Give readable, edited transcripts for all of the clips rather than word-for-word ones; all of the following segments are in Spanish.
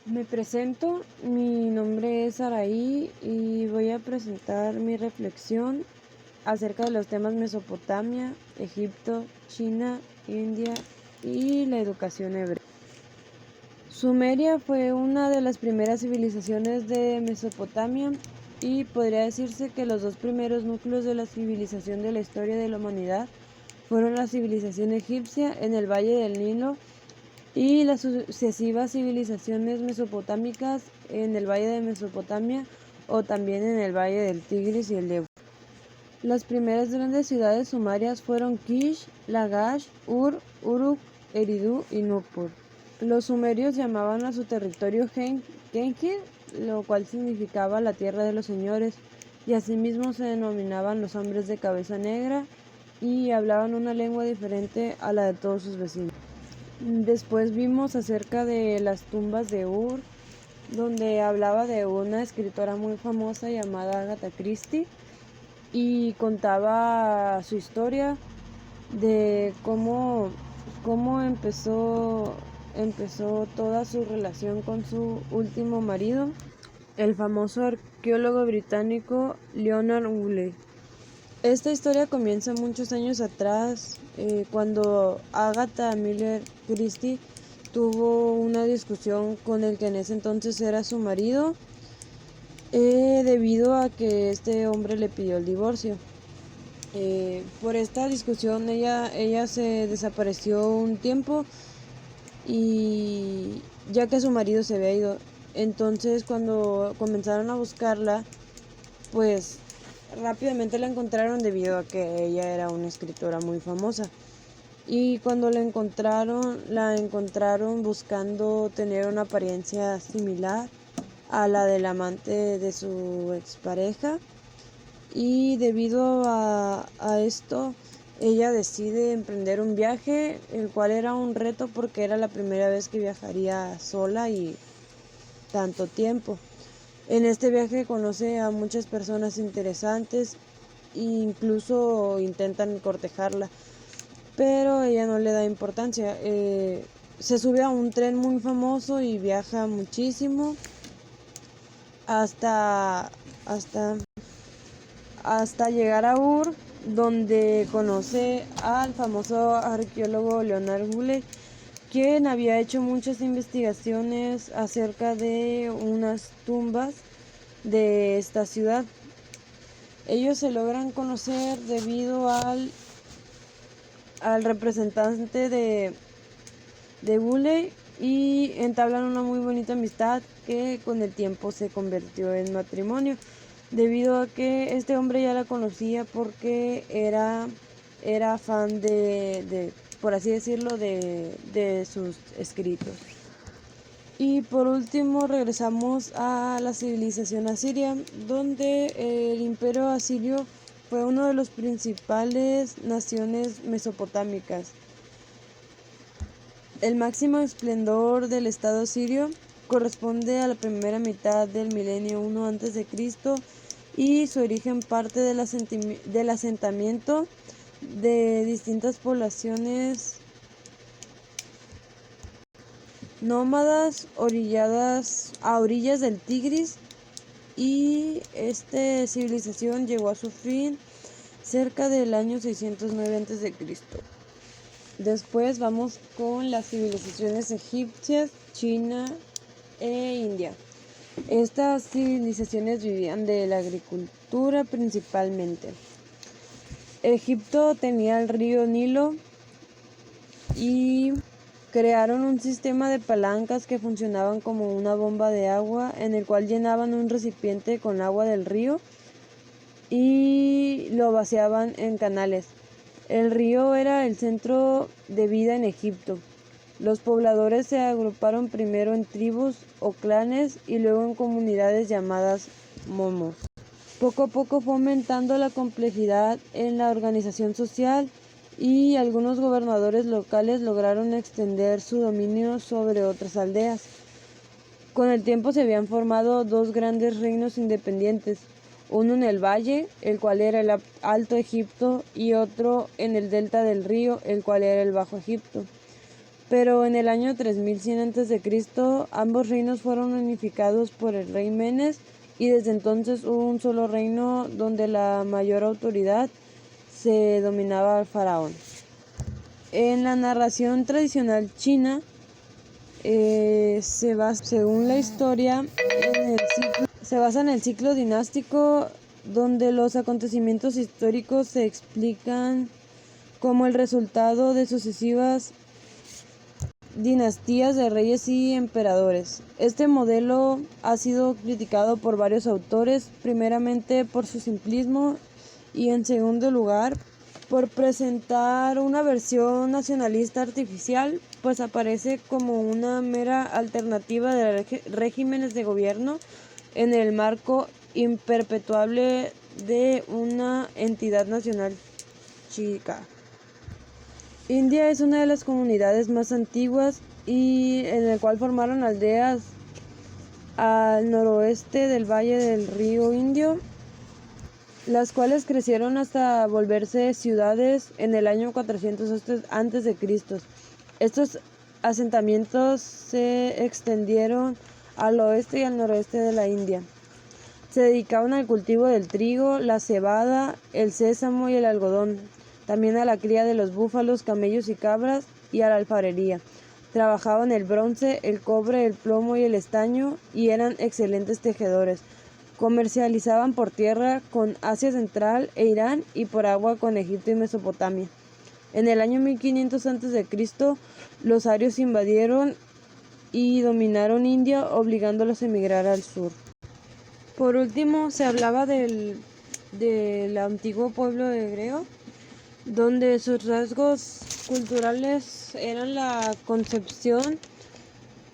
Me presento, mi nombre es Araí y voy a presentar mi reflexión acerca de los temas Mesopotamia, Egipto, China, India y la educación hebrea. Sumeria fue una de las primeras civilizaciones de Mesopotamia y podría decirse que los dos primeros núcleos de la civilización de la historia de la humanidad fueron la civilización egipcia en el Valle del Nilo y las sucesivas civilizaciones mesopotámicas en el Valle de Mesopotamia o también en el Valle del Tigris y el Éufrates. Las primeras grandes ciudades sumerias fueron Kish, Lagash, Ur, Uruk, Eridu y Nippur. Los sumerios llamaban a su territorio Genghir, lo cual significaba la tierra de los señores, y asimismo se denominaban los hombres de cabeza negra y hablaban una lengua diferente a la de todos sus vecinos. Después vimos acerca de las tumbas de Ur, donde hablaba de una escritora muy famosa llamada Agatha Christie y contaba su historia de cómo empezó toda su relación con su último marido, el famoso arqueólogo británico Leonard Woolley. Esta historia comienza muchos años atrás, cuando Agatha Miller Christie tuvo una discusión con el que en ese entonces era su marido, debido a que este hombre le pidió el divorcio. Por esta discusión ella se desapareció un tiempo y ya que su marido se había ido. Entonces cuando comenzaron a buscarla, pues rápidamente la encontraron debido a que ella era una escritora muy famosa. Y cuando la encontraron buscando tener una apariencia similar a la del amante de su expareja. Y debido a esto, ella decide emprender un viaje, el cual era un reto porque era la primera vez que viajaría sola y tanto tiempo. En este viaje conoce a muchas personas interesantes e incluso intentan cortejarla, pero ella no le da importancia. Se sube a un tren muy famoso y viaja muchísimo hasta, hasta, hasta llegar a Ur, donde conoce al famoso arqueólogo Leonard Woolley, quien había hecho muchas investigaciones acerca de unas tumbas de esta ciudad. Ellos se logran conocer debido al representante de Woolley y entablan una muy bonita amistad que con el tiempo se convirtió en matrimonio, debido a que este hombre ya la conocía porque era fan por así decirlo, de sus escritos. Y por último regresamos a la civilización asiria, donde el imperio asirio fue una de las principales naciones mesopotámicas. El máximo esplendor del estado sirio corresponde a la primera mitad del milenio 1 a.C. y su origen parte del asentamiento de distintas poblaciones nómadas orilladas a orillas del Tigris, y esta civilización llegó a su fin cerca del año 609 a.C. Después vamos con las civilizaciones egipcias, China e India. Estas civilizaciones vivían de la agricultura principalmente. Egipto tenía el río Nilo y crearon un sistema de palancas que funcionaban como una bomba de agua, en el cual llenaban un recipiente con agua del río y lo vaciaban en canales. El río era el centro de vida en Egipto. Los pobladores se agruparon primero en tribus o clanes y luego en comunidades llamadas momos. Poco a poco fue aumentando la complejidad en la organización social y algunos gobernadores locales lograron extender su dominio sobre otras aldeas. Con el tiempo se habían formado dos grandes reinos independientes, uno en el valle, el cual era el Alto Egipto, y otro en el delta del río, el cual era el Bajo Egipto. pero en el año 3100 a.C. ambos reinos fueron unificados por el rey Menes y desde entonces hubo un solo reino donde la mayor autoridad se dominaba al faraón. En la narración tradicional china se basa, según la historia, se basa en el ciclo dinástico, donde los acontecimientos históricos se explican como el resultado de sucesivas dinastías de reyes y emperadores. Este modelo ha sido criticado por varios autores, primeramente por su simplismo y en segundo lugar por presentar una versión nacionalista artificial, pues aparece como una mera alternativa de regímenes de gobierno en el marco imperpetuable de una entidad nacional chica. India es una de las comunidades más antiguas y en el cual formaron aldeas al noroeste del valle del río Indio, las cuales crecieron hasta volverse ciudades en el año 400 a.C. Estos asentamientos se extendieron al oeste y al noroeste de la India. Se dedicaban al cultivo del trigo, la cebada, el sésamo y el algodón, también a la cría de los búfalos, camellos y cabras y a la alfarería. Trabajaban el bronce, el cobre, el plomo y el estaño y eran excelentes tejedores. Comercializaban por tierra con Asia Central e Irán y por agua con Egipto y Mesopotamia. En el año 1500 a.C., los arios invadieron y dominaron India, obligándolos a emigrar al sur. Por último, se hablaba del antiguo pueblo hebreo, donde sus rasgos culturales eran la concepción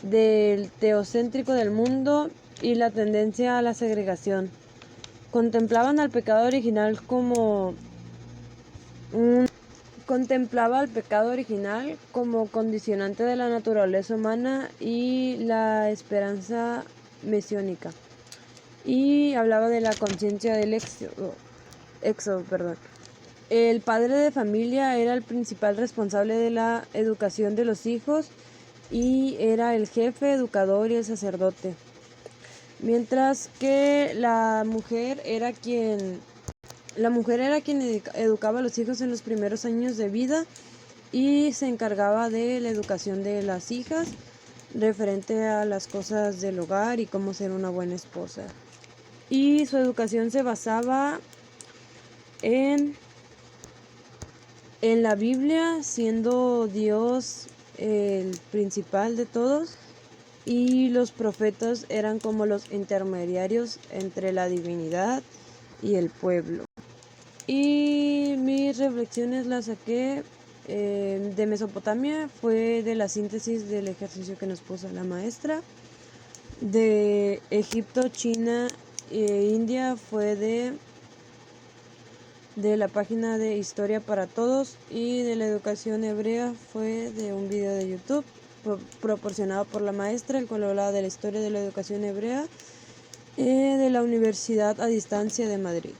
del teocéntrico del mundo y la tendencia a la segregación. Contemplaba al pecado original como condicionante de la naturaleza humana y la esperanza mesiánica. Y hablaba de la conciencia del éxodo. El padre de familia era el principal responsable de la educación de los hijos y era el jefe, educador y el sacerdote. Mientras que la mujer era quien educaba a los hijos en los primeros años de vida y se encargaba de la educación de las hijas referente a las cosas del hogar y cómo ser una buena esposa. Y su educación se basaba en la Biblia, siendo Dios el principal de todos, y los profetas eran como los intermediarios entre la divinidad y el pueblo. Y mis reflexiones las saqué de Mesopotamia, fue de la síntesis del ejercicio que nos puso la maestra. De Egipto, China e India fue de la página de Historia para Todos, y de la educación hebrea fue de un video de YouTube proporcionado por la maestra, el cual hablaba de la historia de la educación hebrea de la Universidad a Distancia de Madrid.